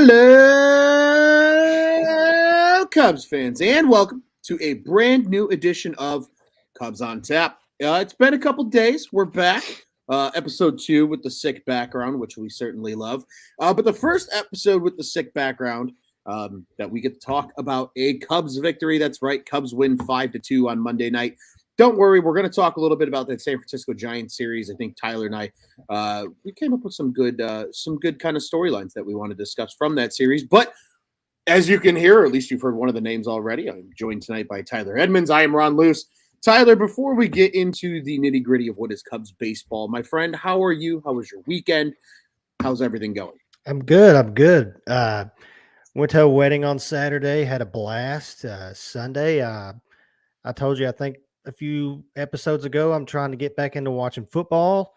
Hello, Cubs fans, and welcome to a brand new edition of Cubs on Tap. It's been a couple days. We're back. Episode 2 with the sick background, which we certainly love. But the first episode with the sick background that we get to talk about a Cubs victory. That's right. Cubs win 5-2 on Monday night. Don't worry, we're going to talk a little bit about that San Francisco Giants series. I think Tyler and I we came up with some good kind of storylines that we want to discuss from that series. But as you can hear, or at least you've heard one of the names already, I'm joined tonight by Tyler Edmonds. I am Ron Luce. Tyler, before we get into the nitty gritty of what is Cubs baseball, my friend, how are you? How was your weekend? How's everything going? I'm good. I'm good. Went to a wedding on Saturday. Had a blast. Sunday, I told you, I think a few episodes ago, I'm trying to get back into watching football.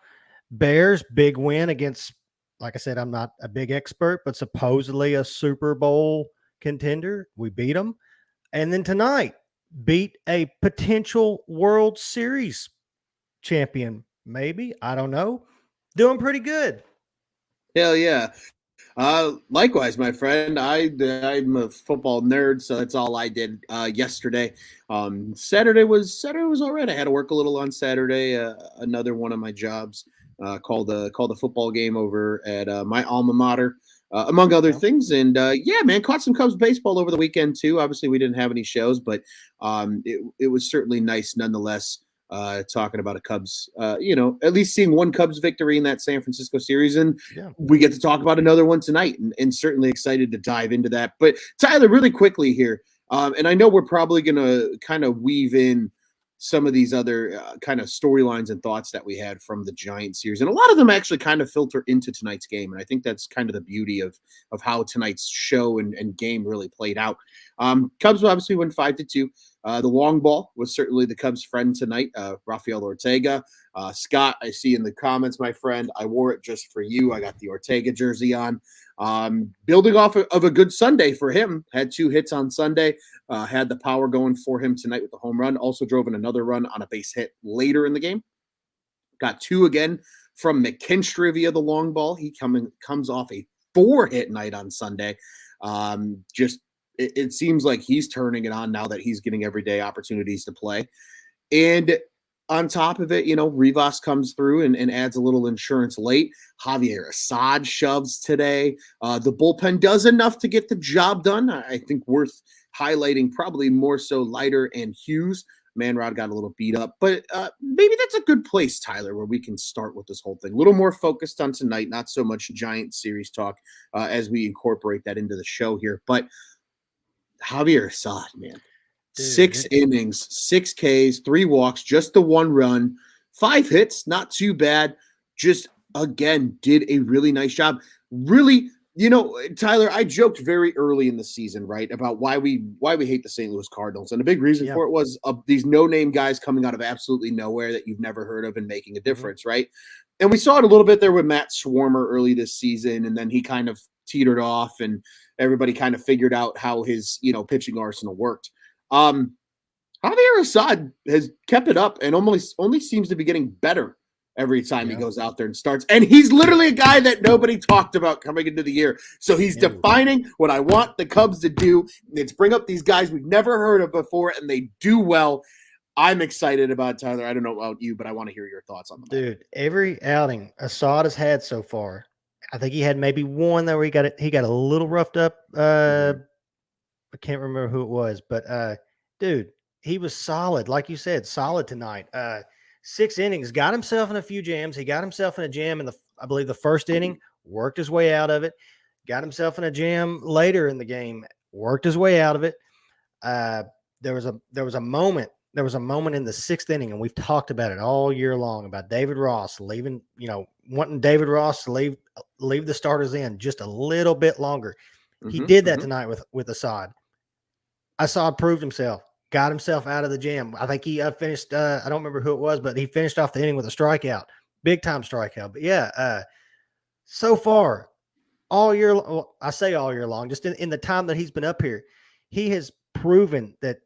Bears, big win against, like I said, I'm not a big expert, but supposedly a Super Bowl contender. We beat them. And then tonight, beat a potential World Series champion, maybe. I don't know. Doing pretty good. Hell yeah. Likewise, my friend. I'm a football nerd, so that's all I did yesterday. Saturday was all right. I had to work a little on Saturday. Another one of my jobs called a football game over at my alma mater, among other things. And yeah, man, caught some Cubs baseball over the weekend too. Obviously, we didn't have any shows, but it was certainly nice nonetheless. Talking about a Cubs, at least seeing one Cubs victory in that San Francisco series. And Yeah. we get to talk about another one tonight, and certainly excited to dive into that. But Tyler, really quickly here, and I know we're probably going to kind of weave in some of these other kind of storylines and thoughts that we had from the Giants series, and a lot of them actually kind of filter into tonight's game. And I think that's kind of the beauty of how tonight's show and game really played out. Cubs will obviously win 5-2. The long ball was certainly the Cubs' friend tonight, Rafael Ortega. Scott, I see in the comments, my friend, I wore it just for you. I got the Ortega jersey on. Building off of a good Sunday for him. Had 2 hits on Sunday. Had the power going for him tonight with the home run. Also drove in another run on a base hit later in the game. Got 2 again from McKinstry via the long ball. He comes off a 4-hit night on Sunday. It seems like he's turning it on now that he's getting everyday opportunities to play. And on top of it, Rivas comes through and adds a little insurance late. Javier Assad shoves today. The bullpen does enough to get the job done. I think worth highlighting probably more so Leiter and Hughes. Manrod got a little beat up, but maybe that's a good place, Tyler, where we can start with this whole thing. A little more focused on tonight, not so much Giant series talk as we incorporate that into the show here. But Javier Assad, man. Dude, 6 innings, 6 Ks, 3 walks, just the 1 run, 5 hits, not too bad. Just, again, did a really nice job. Really, Tyler, I joked very early in the season, right, about why we hate the St. Louis Cardinals. And a big reason for it was these no-name guys coming out of absolutely nowhere that you've never heard of and making a difference, right? And we saw it a little bit there with Matt Swarmer early this season, and then he kind of teetered off, and everybody kind of figured out how his, pitching arsenal worked. Javier Assad has kept it up and only seems to be getting better every time he goes out there and starts. And he's literally a guy that nobody talked about coming into the year. So he's defining what I want the Cubs to do. It's bring up these guys we've never heard of before, and they do well. I'm excited about Tyler. I don't know about you, but I want to hear your thoughts on the matter. Dude, every outing Assad has had so far, I think he had maybe one that where he got a little roughed up. I can't remember who it was, but dude, he was solid, like you said, solid tonight. 6 innings, got himself in a few jams. He got himself in a jam in I believe the first inning, worked his way out of it. Got himself in a jam later in the game, worked his way out of it. There was a moment in the 6th inning, and we've talked about it all year long about David Ross leaving, wanting David Ross to leave the starters in just a little bit longer. He did that tonight with Assad. Assad proved himself, got himself out of the jam. I think he finished, I don't remember who it was, but he finished off the inning with a strikeout, big time strikeout. But yeah, so far, all year, well, I say all year long, just in the time that he's been up here, he has proven that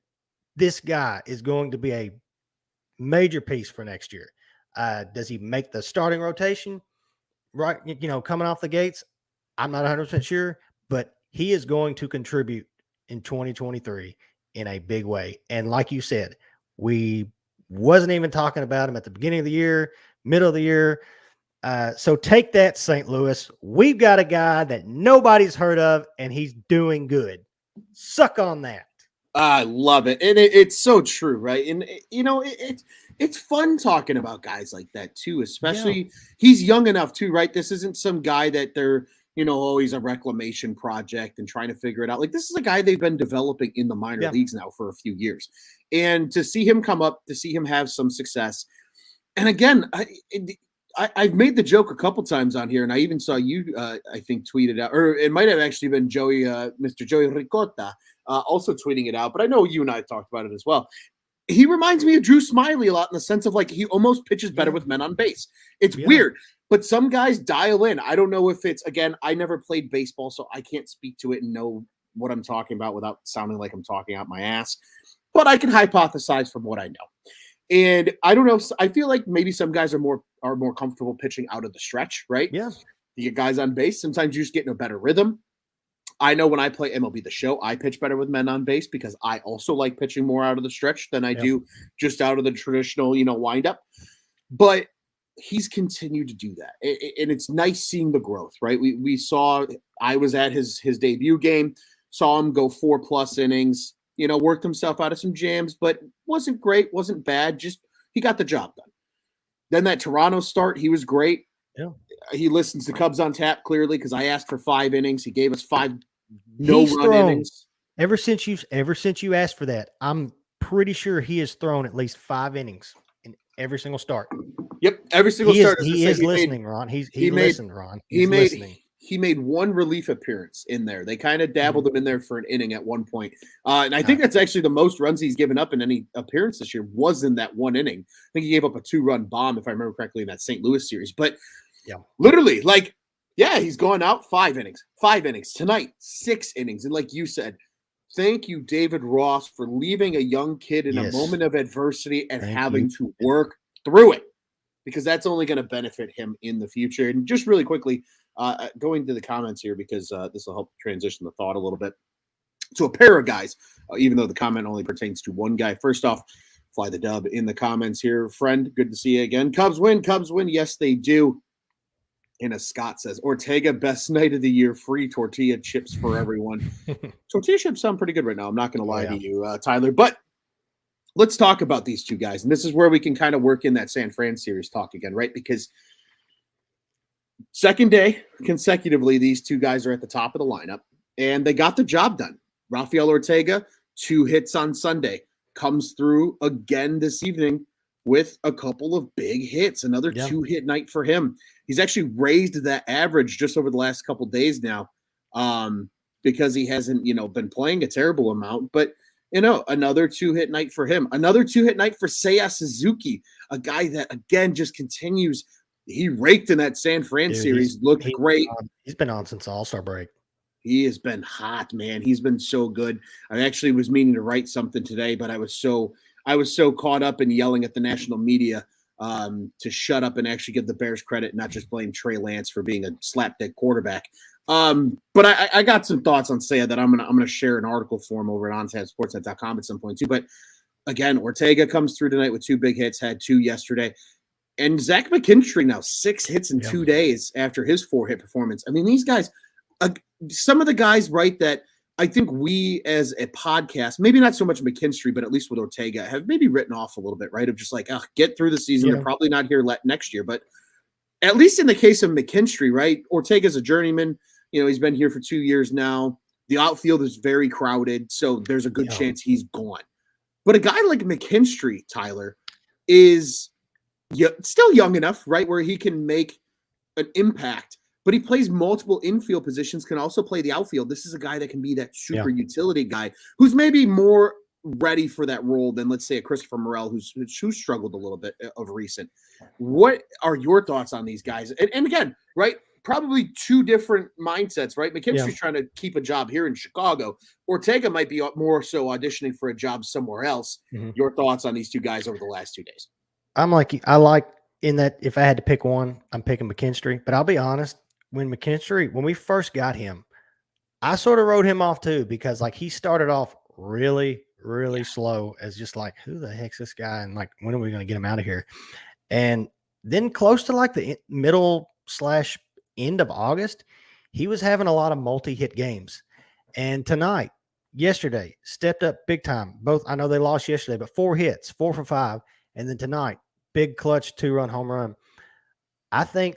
this guy is going to be a major piece for next year. Does he make the starting rotation? Right, coming off the gates, I'm not 100% sure, but he is going to contribute in 2023 in a big way. And like you said, we wasn't even talking about him at the beginning of the year, middle of the year. So take that, St. Louis. We've got a guy that nobody's heard of, and he's doing good. Suck on that. I love it. And it's so true, right? And, it's fun talking about guys like that, too, especially he's young enough, too, right? This isn't some guy that they're, he's a reclamation project and trying to figure it out. Like, this is a guy they've been developing in the minor leagues now for a few years. And to see him come up, to see him have some success. And again, I've made the joke a couple times on here, and I even saw you, I think, tweeted out, or it might have actually been Mr. Joey Ricotta, also tweeting it out. But I know you and I talked about it as well. He reminds me of Drew Smiley a lot in the sense of like he almost pitches better with men on base. It's weird, but some guys dial in. I don't know if it's, again, I never played baseball, so I can't speak to it and know what I'm talking about without sounding like I'm talking out my ass. But I can hypothesize from what I know. And I don't know. I feel like maybe some guys are more comfortable pitching out of the stretch, right? Yeah. You get guys on base. Sometimes you just get in a better rhythm. I know when I play MLB The Show, I pitch better with men on base because I also like pitching more out of the stretch than I do just out of the traditional, windup. But he's continued to do that. And it's nice seeing the growth, right? We saw, I was at his debut game, saw him go 4+ innings, worked himself out of some jams, but wasn't great, wasn't bad. Just he got the job done. Then that Toronto start, he was great. Yeah. He listens to Cubs on Tap clearly because I asked for 5 innings. He gave us 5 no-run innings. Ever since you asked for that, I'm pretty sure he has thrown at least 5 innings in every single start. Yep, every single start. He is listening, Ron. He listened, Ron. He made 1 relief appearance in there. They kind of dabbled him in there for an inning at one point. And I think that's actually the most runs he's given up in any appearance this year was in that 1 inning. I think he gave up a 2-run bomb, if I remember correctly, in that St. Louis series. But literally, he's gone out 5 innings. 5 innings. Tonight, 6 innings. And like you said, thank you, David Ross, for leaving a young kid in a moment of adversity and having to work through it, because that's only going to benefit him in the future. And just really quickly, going to the comments here, because this will help transition the thought a little bit to a pair of guys, even though the comment only pertains to one guy. First off, Fly the Dub in the comments here. Friend, good to see you again. Cubs win. Cubs win. Yes, they do. And as Scott says, Ortega, best night of the year, free tortilla chips for everyone. Tortilla chips sound pretty good right now. I'm not going to lie to you, Tyler. But let's talk about these two guys. And this is where we can kind of work in that San Fran series talk again, right? Because second day consecutively, these two guys are at the top of the lineup, and they got the job done. Rafael Ortega, 2 hits on Sunday, comes through again this evening with a couple of big hits, another 2-hit night for him. He's actually raised that average just over the last couple of days now, because he hasn't, been playing a terrible amount. But, another 2-hit night for him. Another 2-hit night for Seiya Suzuki, a guy that, again, just continues. He raked in that San Fran series, looked great. He's been on since All-Star break. He has been hot, man. He's been so good. I actually was meaning to write something today, but I was so caught up in yelling at the national media to shut up and actually give the Bears credit, not just blame Trey Lance for being a slapdick quarterback. But I got some thoughts on Seiya that I'm gonna share an article for him over at OnTapSportsNet.com at some point too. But again, Ortega comes through tonight with 2 big hits, had 2 yesterday. And Zach McKinstry now 6 hits in 2 days after his 4-hit performance. I mean, these guys, some of the guys, right, that I think we as a podcast, maybe not so much McKinstry, but at least with Ortega, have maybe written off a little bit, right? Of just like, get through the season. They're probably not here next year. But at least in the case of McKinstry, right, Ortega's a journeyman. He's been here for 2 years now. The outfield is very crowded, so there's a good chance he's gone. But a guy like McKinstry, Tyler, is still young enough, right, where he can make an impact. But he plays multiple infield positions, can also play the outfield. This is a guy that can be that super utility guy who's maybe more ready for that role than, let's say, a Christopher Morel, who's struggled a little bit of recent. What are your thoughts on these guys? And again, right, probably 2 different mindsets, right? McKinstry's trying to keep a job here in Chicago. Ortega might be more so auditioning for a job somewhere else. Mm-hmm. Your thoughts on these 2 guys over the last 2 days? I like in that if I had to pick one, I'm picking McKinstry. But I'll be honest, when we first got him, I sort of wrote him off too because like he started off really, really Yeah. slow as just like who the heck's this guy and like when are we going to get him out of here? And then close to like the middle slash end of August, he was having a lot of multi-hit games. And tonight, yesterday, stepped up big time. Both I know they lost yesterday, but 4 hits, 4 for 5, and then tonight, big clutch 2-run home run. I think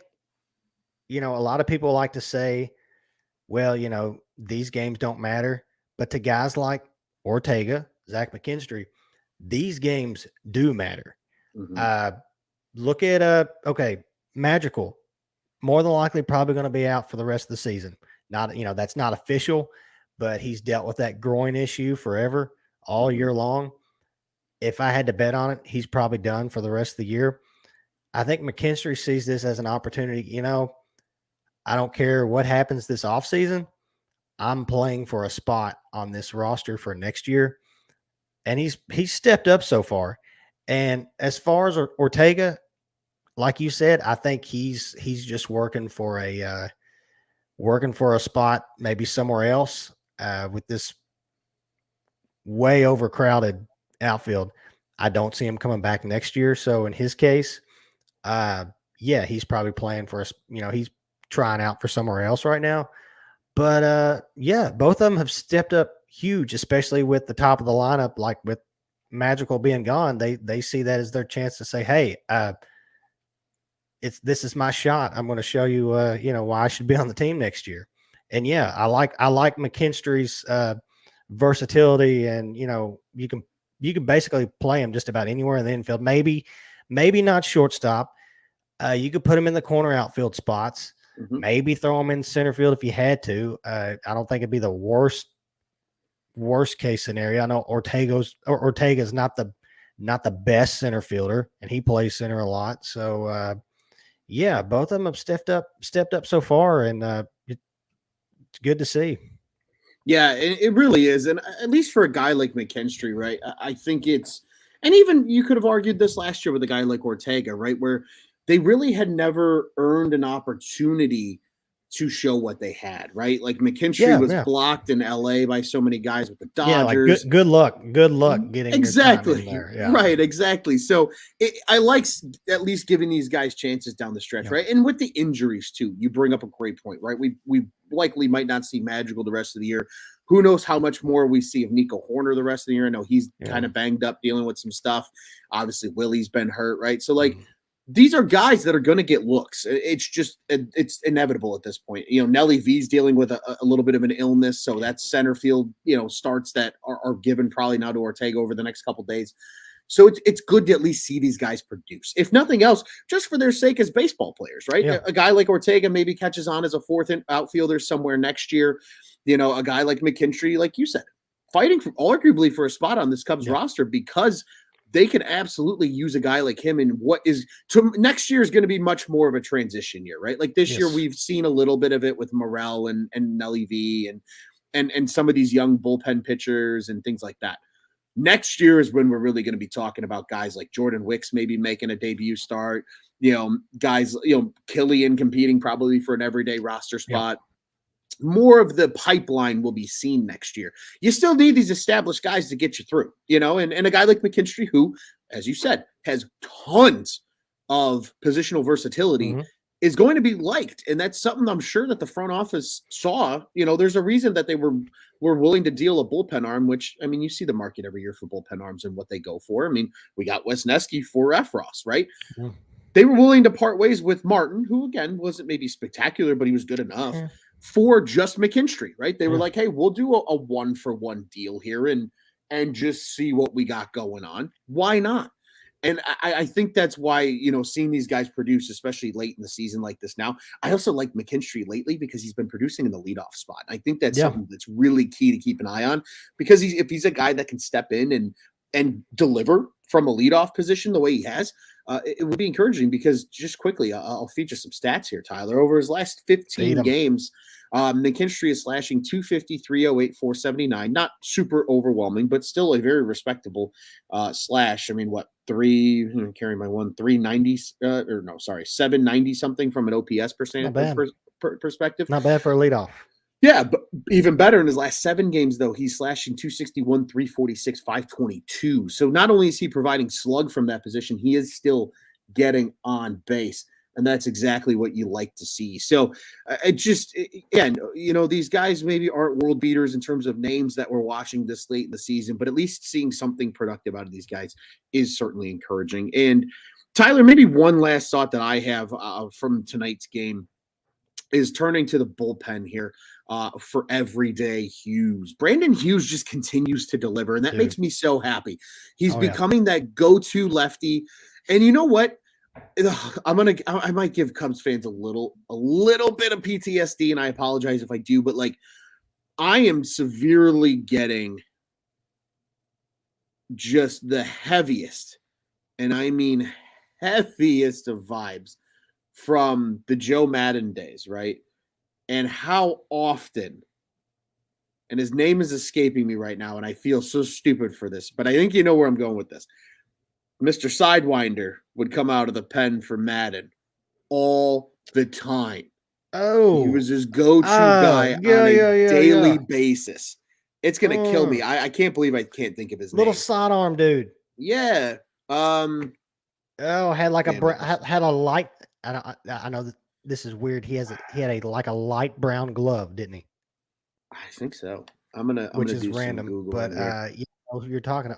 a lot of people like to say, well, these games don't matter. But to guys like Ortega, Zach McKinstry, these games do matter. Mhm. Uh, look at okay, Magical, more than likely probably going to be out for the rest of the season. Not, that's not official, but he's dealt with that groin issue forever, all Mhm. year long. If I had to bet on it, he's probably done for the rest of the year. I think McKinstry sees this as an opportunity. I don't care what happens this offseason. I'm playing for a spot on this roster for next year. And he's stepped up so far. And as far as Ortega, like you said, I think he's just working for a spot maybe somewhere else with this way overcrowded outfield. I don't see him coming back next year. So in his case, uh, yeah, he's probably playing for us. He's trying out for somewhere else right now. But yeah, both of them have stepped up huge, especially with the top of the lineup. Like with Magical being gone, they see that as their chance to say, "Hey, this is my shot. I'm going to show you, why I should be on the team next year." And yeah, I like McKinstry's versatility, and you can basically play him just about anywhere in the infield. Maybe not shortstop. You could put him in the corner outfield spots. Mhm. Maybe throw him in center field if you had to. I don't think it'd be the worst case scenario. I know Ortega's not the best center fielder, and he plays center a lot. So yeah, both of them have stepped up so far, and it's good to see. Yeah, it really is, and at least for a guy like McKinstry, right? I think it's, and even you could have argued this last year with a guy like Ortega, right, where they really had never earned an opportunity to show what they had, right? Like McKinstry Yeah, was yeah, blocked in LA by so many guys with the yeah. Like Dodgers. good luck getting your time in Exactly. there. Yeah, Right. Exactly. So I like at least giving these guys chances down the stretch, yeah, right? And with the injuries too, you bring up a great point, right? We likely might not see Magical the rest of the year. Who knows how much more we see of Nico Horner the rest of the year? I know he's yeah. kind of banged up, dealing with some stuff. Obviously, Willie's been hurt, right? So like Mhm. these are guys that are going to get looks. It's just it's inevitable at this point. Nelly V's dealing with a little bit of an illness, so that's center field. Starts that are given probably now to Ortega over the next couple days. So it's good to at least see these guys produce, if nothing else, just for their sake as baseball players, right? Yeah, A guy like Ortega maybe catches on as a fourth outfielder somewhere next year. A guy like McKinstry, like you said, fighting for arguably for a spot on this Cubs yeah, roster because they can absolutely use a guy like him in what is to next year is going to be much more of a transition year, right? Like this year, yes, we've seen a little bit of it with Morel and Nelly V and some of these young bullpen pitchers and things like that. Next year is when we're really going to be talking about guys like Jordan Wicks maybe making a debut start. Guys, Killian competing probably for an everyday roster yeah, spot. More of the pipeline will be seen next year. You still need these established guys to get you through, and a guy like McKinstry, who, as you said, has tons of positional versatility, hmm is going to be liked. And that's something I'm sure that the front office saw. There's a reason that they were willing to deal a bullpen arm, which I mean, you see the market every year for bullpen arms and what they go for. I mean, we got Wesneski for Efros, right? They were willing to part ways with Martin, who again wasn't maybe spectacular, but he was good enough yeah, for just McKinstry, right? They were yeah. like, hey, we'll do a 1-for-1 deal here and just see what we got going on. Why not? And I think that's why, seeing these guys produce, especially late in the season like this now. I also like McKinstry lately because he's been producing in the leadoff spot. I think that's Yeah. something that's really key to keep an eye on because if he's a guy that can step in and deliver from a leadoff position the way he has, it would be encouraging because just quickly, I'll feature some stats here, Tyler. Over his last Feed 15 them. games, McKinstry is slashing 250, 308, 479. Not super overwhelming, but still a very respectable slash. I mean, what, carry my one, 390, or no, sorry, 790 something from an OPS Not bad. perspective. Not bad for a leadoff. Yeah, but even better in his last 7 games, though, he's slashing 261, 346, 522. So not only is he providing slug from that position, he is still getting on base. And that's exactly what you like to see. So again, these guys maybe aren't world beaters in terms of names that we're watching this late in the season, but at least seeing something productive out of these guys is certainly encouraging. And Tyler, maybe one last thought that I have from tonight's game is turning to the bullpen here for everyday Hughes. Brandon Hughes just continues to deliver, and that makes me so happy. He's becoming that go-to lefty. And you know what? I might give Cubs fans a little bit of PTSD, and I apologize if I do, but like I am severely getting just the heaviest, and I mean heaviest of vibes from the Joe Madden days, right? And how often, and his name is escaping me right now, and I feel so stupid for this, but I think you know where I'm going with this. Mr. Sidewinder would come out of the pen for Madden all the time. Oh, he was his go-to guy on a daily basis. It's gonna kill me. I can't believe I can't think of his little name. sidearm dude. Yeah. Had like had a light. I know that this is weird. He had a light brown glove, didn't he? I think so. I'm gonna do random, some Google but you're talking.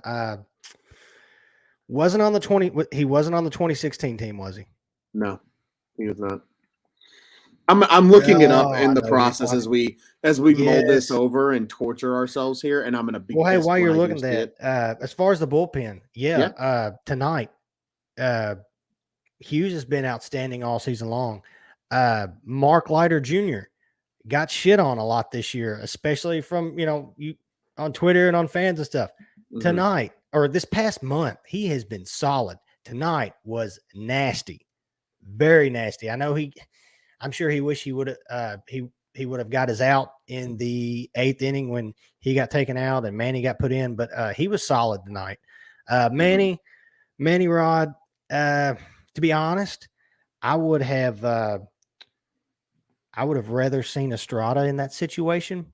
Wasn't on the 20. He wasn't on the 2016 team, was he? No, he was not. I'm looking it up in the process as we mold this over and torture ourselves here, and I'm gonna be. Well, hey, while you're looking at that, as far as the bullpen, tonight, Hughes has been outstanding all season long. Mark Leiter Jr. got shit on a lot this year, especially from you on Twitter and on fans and stuff. Mm-hmm. Tonight or this past month, he has been solid. Tonight was nasty, very nasty. I know I'm sure he wished he would have he would have got his out in the 8th inning when he got taken out and Manny got put in, but he was solid tonight. Manny Rod, to be honest, I would have rather seen Estrada in that situation.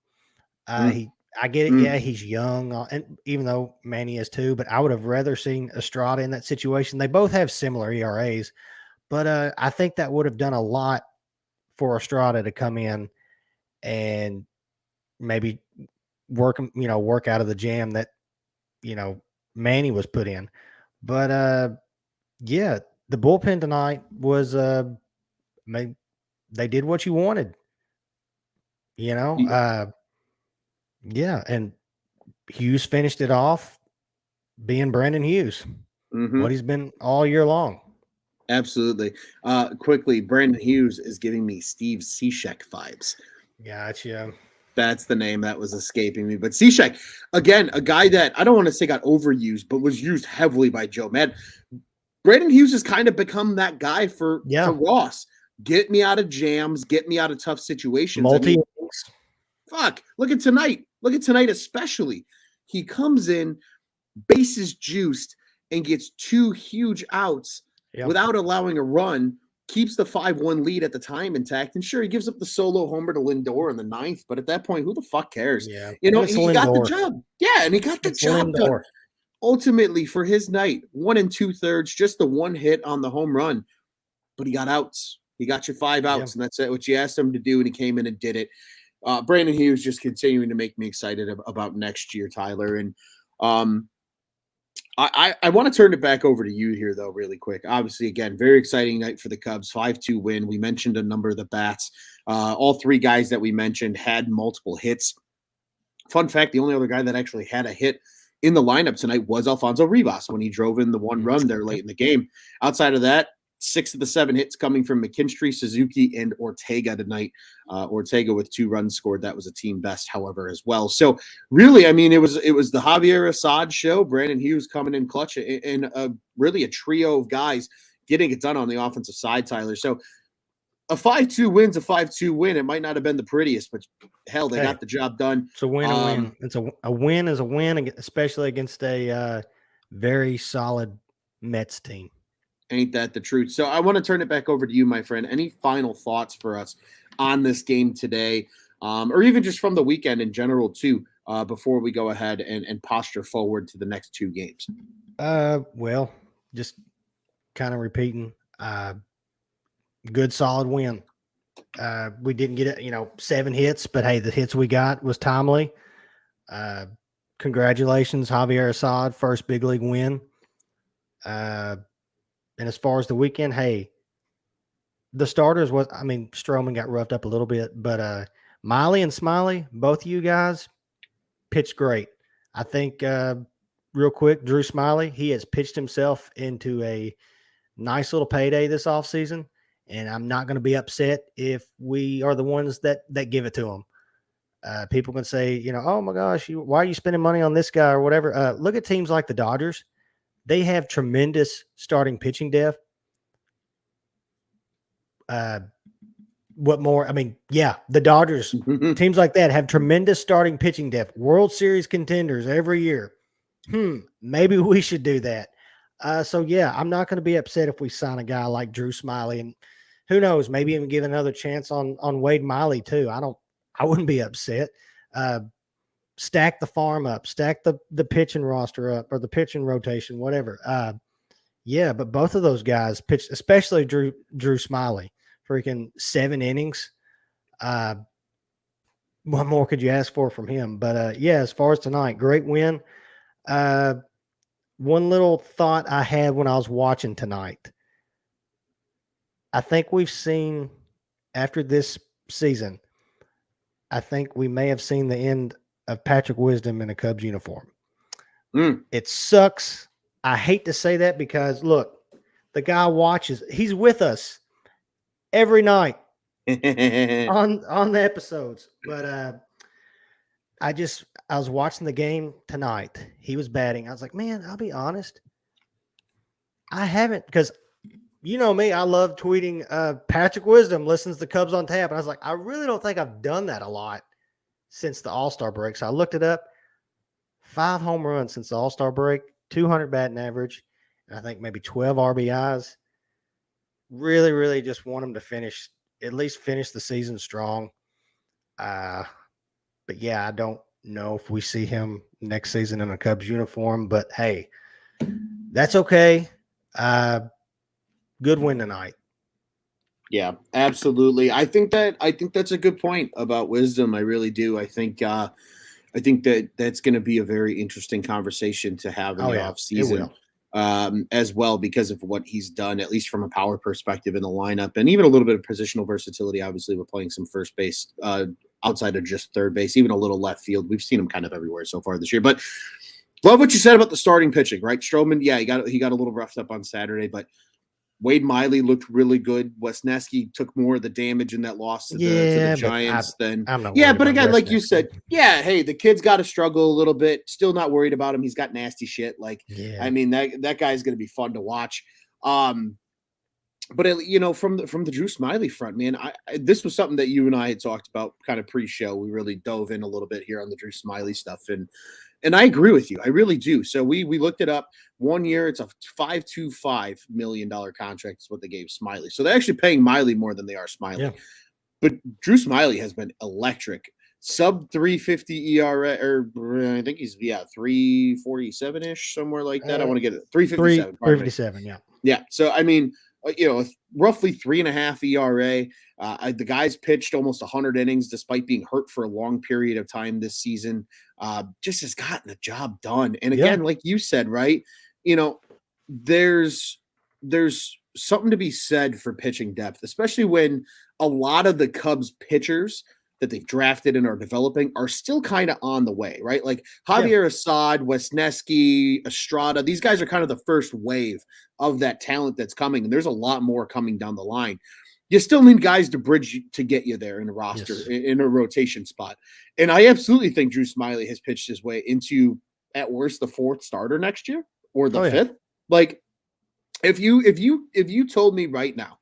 I get it. Yeah, he's young, and even though Manny is too, but I would have rather seen Estrada in that situation. They both have similar ERAs, but I think that would have done a lot for Estrada to come in and maybe work out of the jam that Manny was put in. But yeah, the bullpen tonight was they did what you wanted. Yeah, and Hughes finished it off being Brandon Hughes. Mm-hmm. What he's been all year long. Absolutely. Quickly, Brandon Hughes is giving me Steve Cishek vibes. Gotcha. That's the name that was escaping me. But Cishek, again, a guy that I don't want to say got overused, but was used heavily by Joe Madden. Brandon Hughes has kind of become that guy for Ross. Get me out of jams, get me out of tough situations. Fuck, look at tonight. Look at tonight especially. He comes in, bases juiced, and gets 2 huge outs without allowing a run, keeps the 5-1 lead at the time intact. And sure, he gives up the solo homer to Lindor in the 9th, but at that point, who the fuck cares? Yeah. He got the job. Yeah, and he got the job done. Ultimately, for his night, 1 2/3, just the 1 hit on the home run, but he got outs. He got your 5 outs, and that's what you asked him to do, and he came in and did it. Brandon Hughes just continuing to make me excited about next year, Tyler. And I want to turn it back over to you here, though, really quick. Obviously, again, very exciting night for the Cubs, 5-2 win. We mentioned a number of the bats. All 3 guys that we mentioned had multiple hits. Fun fact, the only other guy that actually had a hit in the lineup tonight was Alfonso Rivas when he drove in the 1 run there late in the game. Outside of that, 6 of the 7 hits coming from McKinstry, Suzuki, and Ortega tonight. Ortega with 2 runs scored. That was a team best, however, as well. So really, I mean, it was the Javier Assad show. Brandon Hughes coming in clutch and really a trio of guys getting it done on the offensive side, Tyler. So a 5-2 win's a 5-2 win. It might not have been the prettiest, but hell, they got the job done. It's a win. It's a win is a win, especially against a very solid Mets team. Ain't that the truth? So I want to turn it back over to you, my friend. Any final thoughts for us on this game today? or even just from the weekend in general too, before we go ahead and posture forward to the next two games? Well, just kind of repeating. Good solid win. We didn't get it, 7 hits, but hey, the hits we got was timely. Uh, Congratulations, Javier Assad, first big league win. And as far as the weekend, hey, the starters Stroman got roughed up a little bit, but Miley and Smiley, both of you guys pitched great. I think real quick, Drew Smiley, he has pitched himself into a nice little payday this offseason, and I'm not going to be upset if we are the ones that give it to him. People can say, oh my gosh, why are you spending money on this guy or whatever? Look at teams like the Dodgers. They have tremendous starting pitching depth. What more? The Dodgers, teams like that have tremendous starting pitching depth. World Series contenders every year. Maybe we should do that. So yeah, I'm not going to be upset if we sign a guy like Drew Smiley, and who knows, maybe even give another chance on Wade Miley too. I wouldn't be upset. Stack the farm up, stack the pitching roster up, or the pitching rotation, whatever. Yeah, but both of those guys pitched, especially Drew Smiley, freaking 7 innings. What more could you ask for from him? But yeah, as far as tonight, great win. One little thought I had when I was watching tonight. I think we've seen, after this season, I think we may have seen the end of Patrick Wisdom in a Cubs uniform. It sucks. I hate to say that because, look, the guy watches. He's with us every night on the episodes. But I was watching the game tonight. He was batting. I was like, man, I'll be honest. I haven't, because you know me, I love tweeting Patrick Wisdom listens to Cubs on Tap. And I was like, I really don't think I've done that a lot since the All-Star break. So I looked it up. 5 home runs since the All-Star break, 200 batting average, and I think maybe 12 RBIs. Really, really just want him to at least finish the season strong. But yeah, I don't know if we see him next season in a Cubs uniform, but hey, that's okay. Good win tonight. Yeah, absolutely. I think that's a good point about Wisdom. I really do. I think that that's going to be a very interesting conversation to have in the off season, as well, because of what he's done, at least from a power perspective in the lineup, and even a little bit of positional versatility. Obviously, we're playing some first base outside of just third base, even a little left field. We've seen him kind of everywhere so far this year. But love what you said about the starting pitching, right? Stroman, yeah, he got a little roughed up on Saturday, but Wade Miley looked really good. Wesneski took more of the damage in that loss to the Giants than. But again, like you said, hey, the kid's got to struggle a little bit. Still not worried about him. He's got nasty shit. I mean, that guy's going to be fun to watch. But from the Drew Smiley front, man, this was something that you and I had talked about kind of pre-show. We really dove in a little bit here on the Drew Smiley stuff, and I agree with you. I really do. So we looked it up. 1 year, it's a $525 million contract is what they gave Smiley. So they're actually paying Miley more than they are Smiley. Yeah. But Drew Smiley has been electric. Sub 350 ERA, or I think he's 347-ish, somewhere like that. I want to get it 357. 357, yeah. Yeah. So I mean, roughly 3.5 ERA. The guy's pitched almost 100 innings despite being hurt for a long period of time this season. Just has gotten the job done. And again, like you said, right, there's something to be said for pitching depth, especially when a lot of the Cubs pitchers that they've drafted and are developing are still kind of on the way, right? Like Javier Assad, Wesneski, Estrada, these guys are kind of the first wave of that talent that's coming. And there's a lot more coming down the line. You still need guys to bridge to get you there in a roster, in a rotation spot. And I absolutely think Drew Smiley has pitched his way into, at worst, the 4th starter next year or the 5th. Like if you told me right now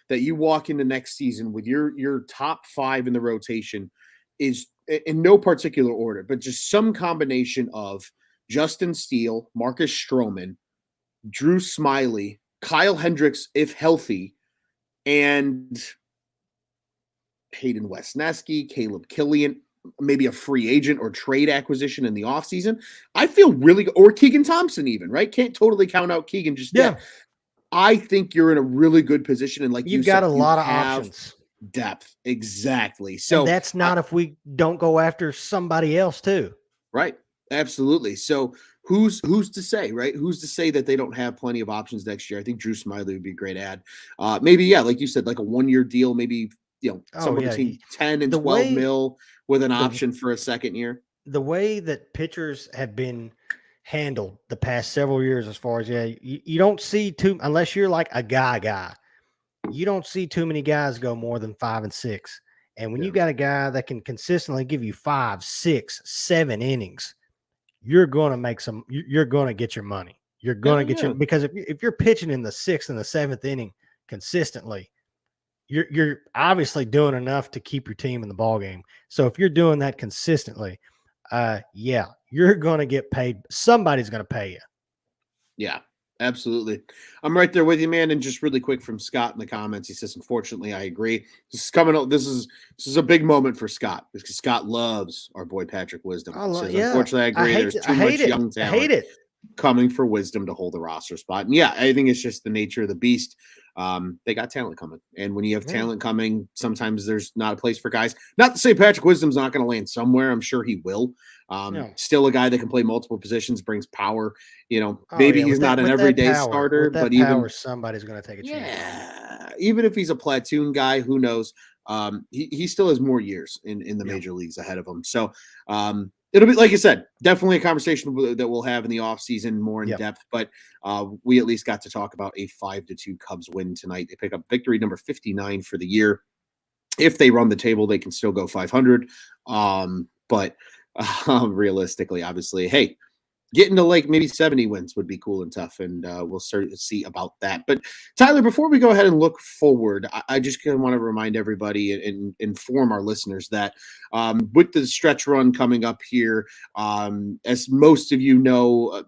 that you walk into next season with your top 5 in the rotation is in no particular order, but just some combination of Justin Steele, Marcus Stroman, Drew Smiley, Kyle Hendricks, if healthy, and Hayden Wesneski, Caleb Killian, maybe a free agent or trade acquisition in the offseason, I feel really, or Keegan Thompson even, right? Can't totally count out Keegan just Yeah. yet. I think you're in a really good position. And like you You've got said, a you lot of have options. depth. Exactly. And So, that's not if we don't go after somebody else too. right. Absolutely. So who's to say, right? Who's to say that they don't have plenty of options next year? I think Drew Smiley would be a great ad. Maybe, yeah, like you said, like a 1-year deal, maybe, Oh somewhere yeah. between 10 and The 12 way mil with an the option for a second year. the way that pitchers have been handled the past several years, as far as you don't see too, unless you're like a guy, you don't see too many guys go more than 5 and 6. And when Yeah. you got a guy that can consistently give you 5, 6, 7 innings, you're going to make some. You're going to get your money. You're going Hell to get your, yeah. because if you're pitching in the 6th and the 7th inning consistently, you're obviously doing enough to keep your team in the ball game. So if you're doing that consistently, yeah, you're going to get paid. Somebody's going to pay you. Yeah, absolutely. I'm right there with you, man. And just really quick from Scott in the comments, he says, "Unfortunately, I agree. This is coming up. This is a big moment for Scott because Scott loves our boy Patrick Wisdom. He says, Yeah, unfortunately, I agree. There's too much young I hate talent it. coming for Wisdom to hold the roster spot. And yeah, I think it's just the nature of the beast. They got talent coming, and when you have talent coming, sometimes there's not a place for guys. Not to say Patrick Wisdom's not going to land somewhere. I'm sure he will. Still a guy that can play multiple positions, brings power. Maybe he's not an everyday starter, but even somebody's going to take a chance. Yeah, even if he's a platoon guy, who knows? He still has more years in the major leagues ahead of him. So it'll be, like I said, definitely a conversation that we'll have in the offseason more in depth. But we at least got to talk about a 5-2 Cubs win tonight. They pick up victory number 59 for the year. If they run the table, they can still go 500. But realistically, obviously, hey, getting to like maybe 70 wins would be cool and tough, and we'll start to see about that. But Tyler, before we go ahead and look forward, I just kind of want to remind everybody and inform our listeners that with the stretch run coming up here, as most of you know,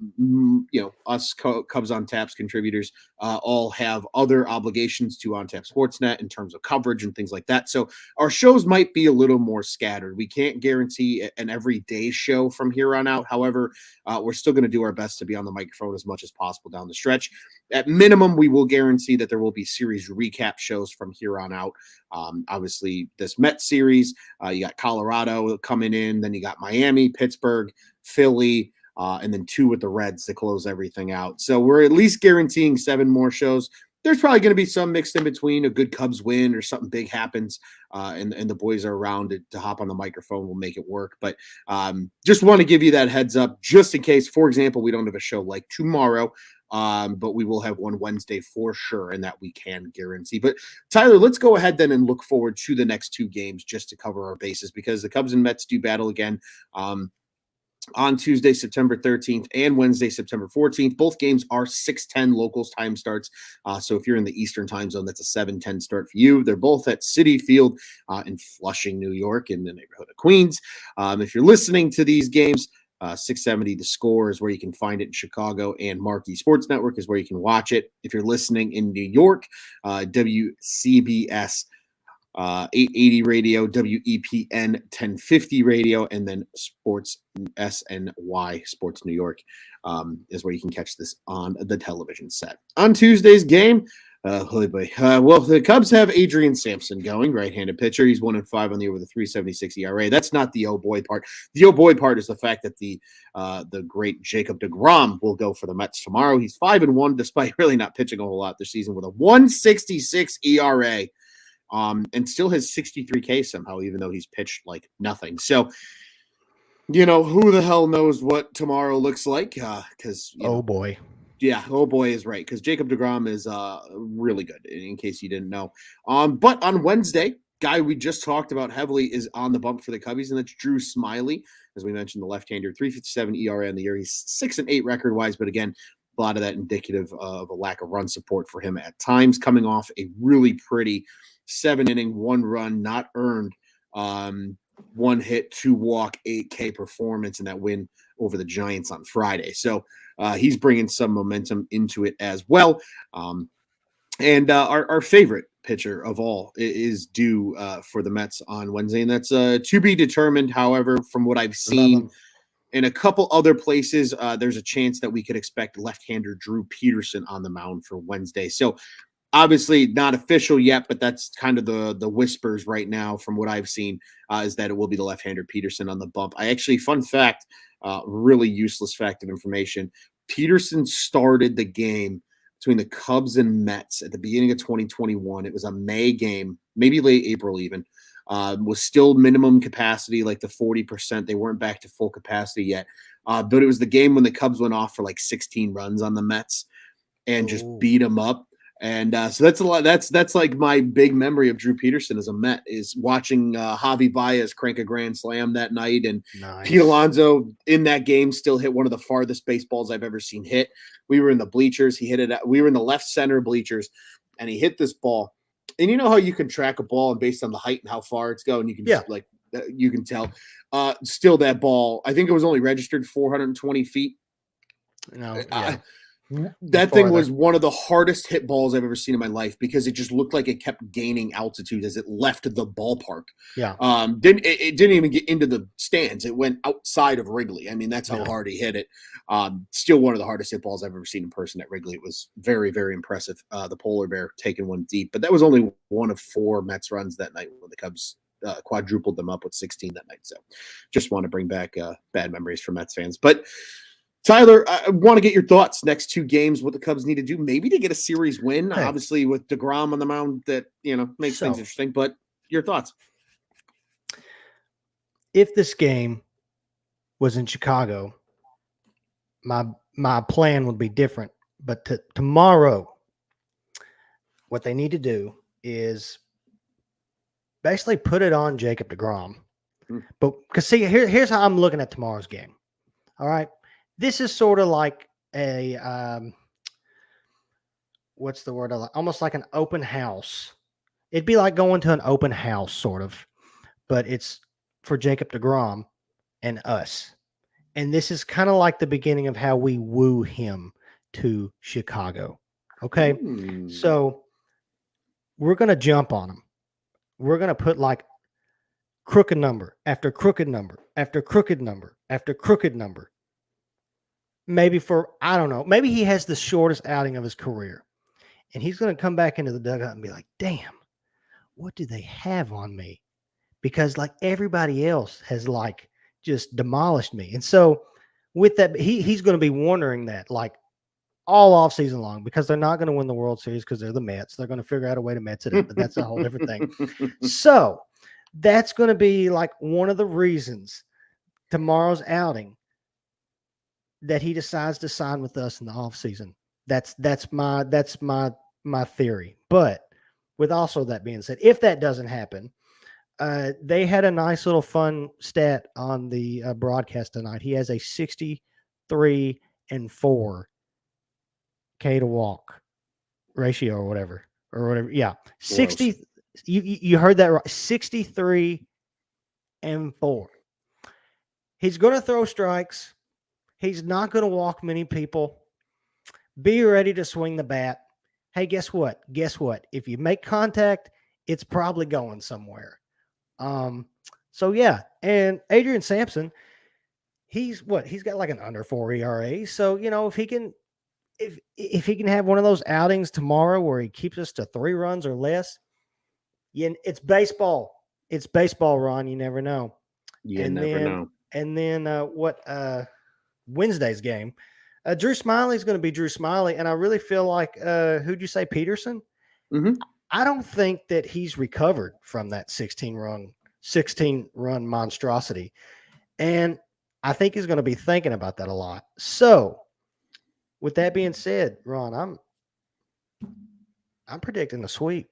us Cubs on Taps contributors all have other obligations to On Tap Sportsnet in terms of coverage and things like that. So our shows might be a little more scattered. We can't guarantee an everyday show from here on out. However, we're still going to do our best to be on the microphone as much as possible down the stretch. At minimum, we will guarantee that there will be series recap shows from here on out. Obviously, this Mets series, you got Colorado coming in, then you got Miami, Pittsburgh, Philly, and then 2 with the Reds to close everything out. So we're at least guaranteeing 7 more shows. There's probably going to be some mixed in between. A good Cubs win or something big happens, and the boys are around to hop on the microphone. We'll make it work. But just want to give you that heads up, just in case. For example, we don't have a show like tomorrow, but we will have one Wednesday for sure, and that we can guarantee. But Tyler, let's go ahead then and look forward to the next 2 games just to cover our bases, because the Cubs and Mets do battle again. On Tuesday, September 13th and Wednesday, September 14th. Both games are 6:10 locals time starts. So if you're in the Eastern time zone, that's a 7:10 start for you. They're both at Citi Field in Flushing, New York, in the neighborhood of Queens. If you're listening to these games, 670 The Score is where you can find it in Chicago, and Marquee Sports Network is where you can watch it. If you're listening in New York, WCBS 880 radio, WEPN 1050 radio, and then Sports SNY, Sports New York, is where you can catch this on the television set. On Tuesday's game, well, the Cubs have Adrian Sampson going, right-handed pitcher. He's 1-5 on the year with a 3.76 ERA. That's not the oh boy part. The oh boy part is the fact that the great Jacob deGrom will go for the Mets tomorrow. He's 5-1, despite really not pitching a whole lot this season, with a 1.66 ERA. And still has 63 Ks somehow, even though he's pitched like nothing. So, who the hell knows what tomorrow looks like? Because oh boy, yeah, oh boy is right. Because Jacob deGrom is really good. In case you didn't know. But on Wednesday, guy we just talked about heavily is on the bump for the Cubbies, and that's Drew Smiley. As we mentioned, the left-hander, 3.57 ERA in the year. He's 6-8 record-wise, but again, a lot of that indicative of a lack of run support for him at times, coming off a really pretty 7-inning, 1-run, not earned, 1 hit, 2 walk, 8K performance in that win over the Giants on Friday. So he's bringing some momentum into it as well. And our favorite pitcher of all is due for the Mets on Wednesday, and that's to be determined. However, from what I've seen in a couple other places, there's a chance that we could expect left-hander Drew Peterson on the mound for Wednesday. So obviously not official yet, but that's kind of the whispers right now from what I've seen is that it will be the left-hander Peterson on the bump. I actually, fun fact, really useless fact of information, Peterson started the game between the Cubs and Mets at the beginning of 2021. It was a May game, maybe late April even. Was still minimum capacity, like the 40%. They weren't back to full capacity yet. But it was the game when the Cubs went off for like 16 runs on the Mets and just beat them up. And so that's a lot. That's like my big memory of Drew Peterson as a Met is watching Javi Baez crank a grand slam that night. And Pete Alonso in that game still hit one of the farthest baseballs I've ever seen hit. We were in the bleachers. He hit it. We were in the left center bleachers, and he hit this ball. And you know how you can track a ball and based on the height and how far it's going, you can just you can tell. Still, that ball, I think it was only registered 420 feet. No, that thing was one of the hardest hit balls I've ever seen in my life because it just looked like it kept gaining altitude as it left the ballpark. Yeah. It didn't even get into the stands. It went outside of Wrigley. I mean, that's how hard he hit it. Still one of the hardest hit balls I've ever seen in person at Wrigley. It was very, very impressive. The polar bear taking one deep, but that was only one of 4 Mets runs that night when the Cubs quadrupled them up with 16 that night. So just want to bring back bad memories for Mets fans. But Tyler, I want to get your thoughts. Next 2 games, what the Cubs need to do, maybe to get a series win. Hey. Obviously, with DeGrom on the mound, that makes things interesting. But your thoughts? If this game was in Chicago, my plan would be different. But tomorrow, what they need to do is basically put it on Jacob DeGrom. But because see, here's how I'm looking at tomorrow's game. All right. This is sort of like a, what's the word? Almost like an open house. It'd be like going to an open house, sort of, but it's for Jacob DeGrom and us. And this is kind of like the beginning of how we woo him to Chicago. Okay. So we're going to jump on him. We're going to put like crooked number after crooked number after crooked number after crooked number. Maybe for, I don't know, maybe he has the shortest outing of his career. And he's going to come back into the dugout and be like, damn, what do they have on me? Because like everybody else has like just demolished me. And so with that, he's going to be wondering that like all off season long because they're not going to win the World Series because they're the Mets. They're going to figure out a way to Mets it up, but that's a whole different thing. So that's going to be like one of the reasons tomorrow's outing that he decides to sign with us in the offseason. That's my theory. But with also that being said, if that doesn't happen, they had a nice little fun stat on the broadcast tonight. He has a 63-4 K to walk ratio or whatever. Yeah. 60. You heard that right. 63-4. He's going to throw strikes. He's not going to walk many people. Be ready to swing the bat. Hey, guess what? If you make contact, it's probably going somewhere. So yeah, and Adrian Sampson, he's got like an under 4 ERA. So, if he can have one of those outings tomorrow where he keeps us to 3 runs or less, it's baseball. It's baseball, Ron. You never know. You never know. And then Wednesday's game, Drew Smiley is going to be Drew Smiley. And I really feel like, who'd you say, Peterson? Mm-hmm. I don't think that he's recovered from that 16 run monstrosity. And I think he's going to be thinking about that a lot. So with that being said, Ron, I'm predicting a sweep.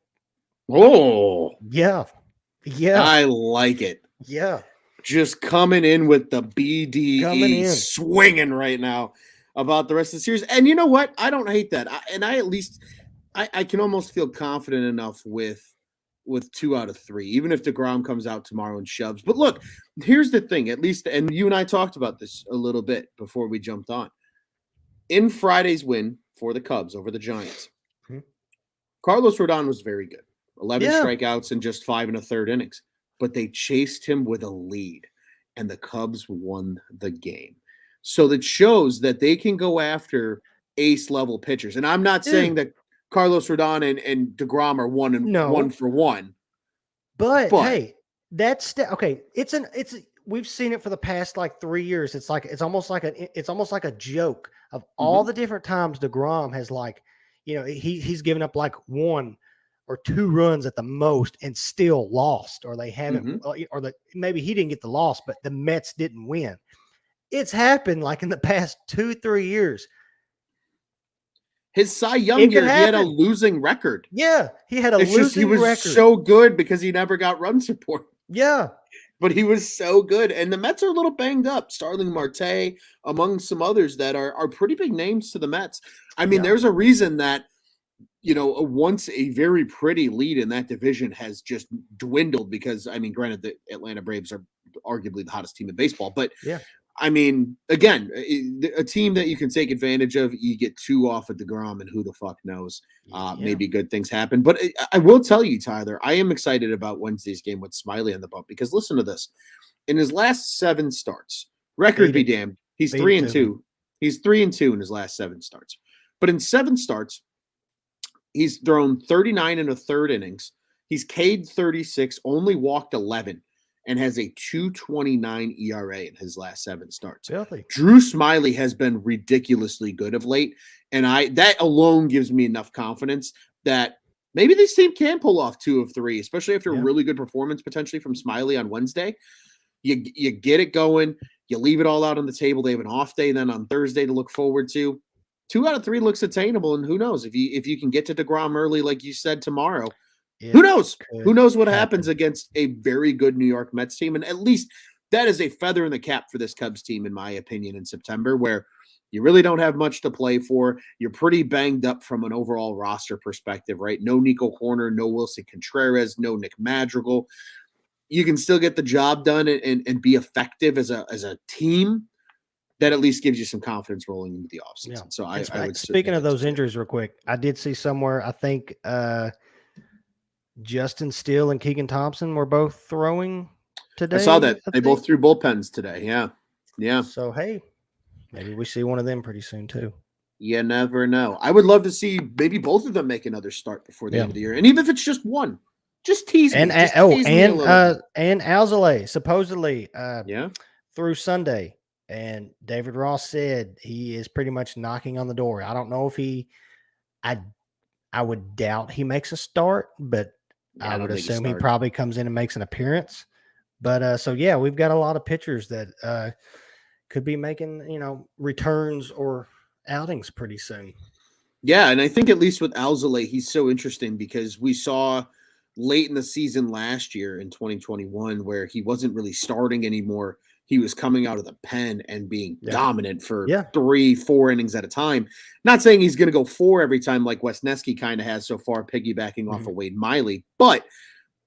Oh, yeah. I like it. Yeah. Just coming in with the BDE swinging right now about the rest of the series. And you know what? I don't hate that. I can almost feel confident enough with 2 out of 3, even if DeGrom comes out tomorrow and shoves. But look, here's the thing, at least, and you and I talked about this a little bit before we jumped on. In Friday's win for the Cubs over the Giants, Carlos Rodon was very good. 11 Yeah. strikeouts in just 5 1/3 innings. But they chased him with a lead, and the Cubs won the game. So that shows that they can go after ace level pitchers. And I'm not saying Dude, that Carlos Rodon and DeGrom are one no. for one, But but hey, okay. We've seen it for the past like 3 years. It's almost like a joke of all mhm, the different times DeGrom has like, he's given up like 1 or 2 runs at the most and still lost, or they haven't, mhm. maybe he didn't get the loss, but the Mets didn't win. It's happened like in the past 2, 3 years. His Cy Young It could year, he had a happen. losing record. Yeah, he had a It's just he losing was record. so good because he never got run support. Yeah, But he was so good. And the Mets are a little banged up. Starling Marte, among some others that are pretty big names to the Mets. I mean, yeah, there's a reason that, once a very pretty lead in that division has just dwindled because, I mean, granted, the Atlanta Braves are arguably the hottest team in baseball. But yeah, I mean, again, a team that you can take advantage of, you get two off at DeGrom, and who the fuck knows? yeah. Maybe good things happen. But I will tell you, Tyler, I am excited about Wednesday's game with Smiley on the bump because listen to this. In his last 7 starts, record Feed be it. damned, he's Feed three it and to me. two. He's 3-2 in his last 7 starts. But in 7 starts, he's thrown 39 1/3 innings. He's K'd 36, only walked 11, and has a 2.29 ERA in his last 7 starts. Filthy. Drew Smiley has been ridiculously good of late, and that alone gives me enough confidence that maybe this team can pull off 2 of 3, especially after a Yeah. really good performance potentially from Smiley on Wednesday. You get it going, you leave it all out on the table. They have an off day then on Thursday to look forward to. 2 out of 3 looks attainable, and who knows if you get to DeGrom early, like you said tomorrow. Who It knows? Who could knows what happens happen. against a very good New York Mets team? And at least that is a feather in the cap for this Cubs team, in my opinion, in September, where you really don't have much to play for. You're pretty banged up from an overall roster perspective, right? No Nico Horner, no Wilson Contreras, no Nick Madrigal. You can still get the job done and be effective as a team. That at least gives you some confidence rolling into the Yeah. offseason. So And I would certainly speaking of like to those see it. injuries, real quick, I did see somewhere. I think Justin Steele and Keegan Thompson were both throwing I saw today. that I they think both threw bullpens today. Yeah. Yeah. so. Hey, maybe we see one of them pretty soon too. You never know. I would love to see maybe both of them make another start before the Yeah. end of the year. And even if it's just one, just tease me. And Just tease me a little bit. and Alzolay supposedly Yeah. through Sunday, and David Ross said he is pretty much knocking on the door. I don't know if I I would doubt he makes a start, but Yeah, I I would don't think he assume he starts. probably comes in and makes an appearance. But so yeah, we've got a lot of pitchers that could be making returns or outings pretty soon. Yeah, and I think at least with Alzolay, he's so interesting because we saw late in the season last year in 2021 where he wasn't really starting anymore. He was coming out of the pen and being Yeah. dominant for Yeah. 3-4 innings at a time. Not saying he's going to go 4 every time like Wesneski kind of has so far, piggybacking off Mhm. of Wade Miley, but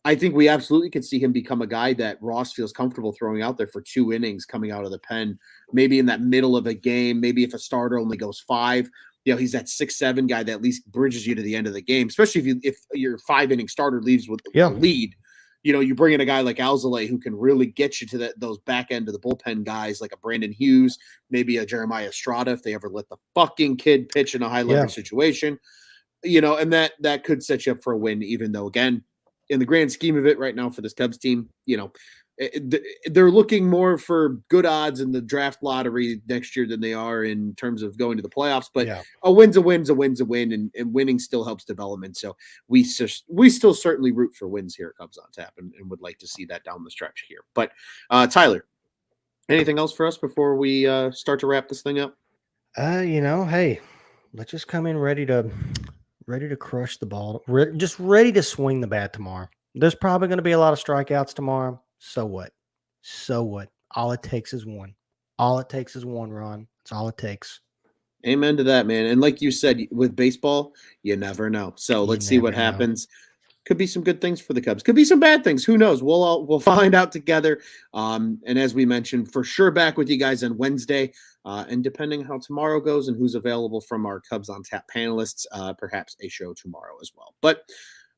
I think we absolutely could see him become a guy that Ross feels comfortable throwing out there for 2 innings coming out of the pen, maybe in that middle of a game. Maybe if a starter only goes 5, he's that 6-7 guy that at least bridges you to the end of the game, especially if your 5 inning starter leaves with a Yeah. lead. You bring in a guy like Alzolay who can really get you to those back end of the bullpen guys like a Brandon Hughes, maybe a Jeremiah Estrada if they ever let the fucking kid pitch in a high leverage situation. And that could set you up for a win, even though, again, in the grand scheme of it right now for this Cubs team, they're looking more for good odds in the draft lottery next year than they are in terms of going to the playoffs. But Yeah. a win's a win's a win's a win, and winning still helps development. So we still certainly root for wins here at Cubs on Tap and would like to see that down the stretch here. But Tyler, anything else for us before we start to wrap this thing up? Hey, let's just come in ready to crush the ball. Just ready to swing the bat tomorrow. There's probably going to be a lot of strikeouts tomorrow. So what? So what? All it takes is one. All it takes is one run. That's all it takes. Amen to that, man. And like you said, with baseball, you never know. So You let's see what never know. happens. Could be some good things for the Cubs. Could be some bad things. Who knows? We'll find out together. And as we mentioned, for sure, back with you guys on Wednesday. And depending how tomorrow goes and who's available from our Cubs on Tap panelists, perhaps a show tomorrow as well. But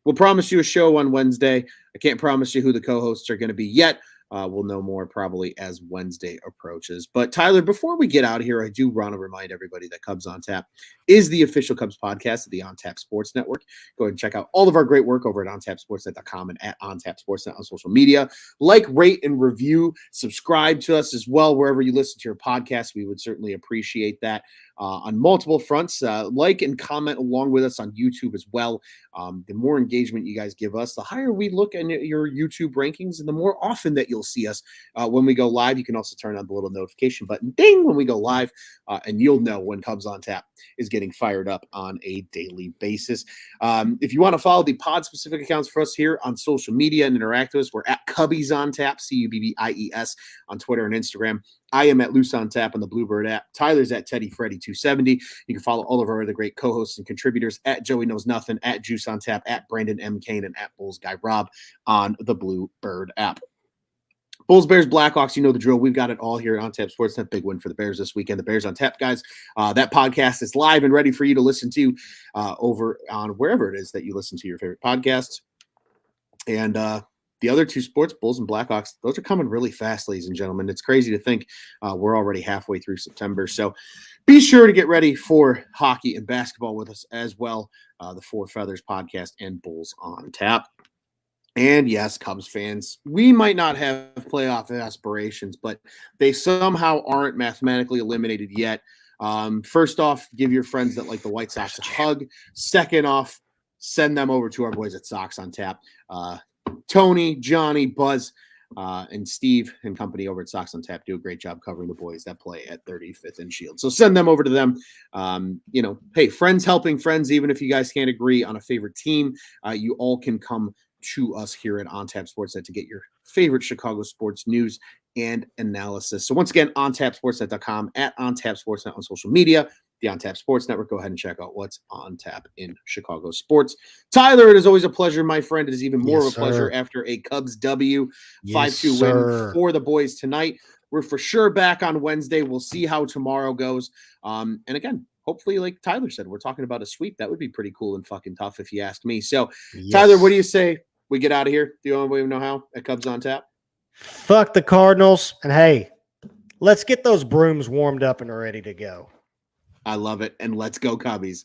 we'll promise you a show on Wednesday. I can't promise you who the co-hosts are going to be yet. We'll know more probably as Wednesday approaches. But Tyler, before we get out of here, I do want to remind everybody that Cubs on Tap is the official Cubs podcast of the On Tap Sports Network. Go ahead and check out all of our great work over at ontapsportsnet.com and at ontapsportsnet on social media. Like, rate, and review. Subscribe to us as well wherever you listen to your podcast. We would certainly appreciate that on multiple fronts. Like and comment along with us on YouTube as well. The more engagement you guys give us, the higher we look in your YouTube rankings, and the more often that you'll see us when we go live. You can also turn on the little notification button, ding, when we go live, and you'll know when Cubs on Tap is getting fired up on a daily basis. If you want to follow the pod-specific accounts for us here on social media and interact with us, we're at Cubbies on Tap, Cubbies on Twitter and Instagram. I am at Loose on Tap on the Bluebird app. Tyler's at TeddyFreddy270. You can follow all of our other great co-hosts and contributors at Joey Knows Nothing, at Juice on Tap, at Brandon M. Kane, and at Bulls Guy Rob on the Bluebird app. Bulls, Bears, Blackhawks, you know the drill. We've got it all here on Tap Sportsnet. Big win for the Bears this weekend. The Bears on Tap, guys. That podcast is live and ready for you to listen to over on wherever it is that you listen to your favorite podcasts. And the other two sports, Bulls and Blackhawks, those are coming really fast, ladies and gentlemen. It's crazy to think we're already halfway through September. So be sure to get ready for hockey and basketball with us as well. The Four Feathers podcast and Bulls on Tap. And yes, Cubs fans, we might not have playoff aspirations, but they somehow aren't mathematically eliminated yet. First off, give your friends that like the White Sox a hug. Second off, send them over to our boys at Sox on Tap. Tony, Johnny, Buzz, and Steve and company over at Sox on Tap do a great job covering the boys that play at 35th and Shield. So send them over to them. Hey, friends helping friends, even if you guys can't agree on a favorite team, you all can come to us here at On Tap Sportsnet to get your favorite Chicago sports news and analysis. So once again, ontapsportsnet.com, at On Tap Sportsnet on social media, the On Tap Sports Network. Go ahead and check out what's on tap in Chicago sports. Tyler, it is always a pleasure, my friend. It is even more of a pleasure after a Cubs W, 5-2 win for the boys tonight. We're for sure back on Wednesday. We'll see how tomorrow goes. And again, hopefully, like Tyler said, we're talking about a sweep. That would be pretty cool and fucking tough if you ask me. So, Tyler, what do you say we get out of here? Do you want to know how at Cubs on Tap? Fuck the Cardinals. And hey, let's get those brooms warmed up and ready to go. I love it. And let's go Cubbies.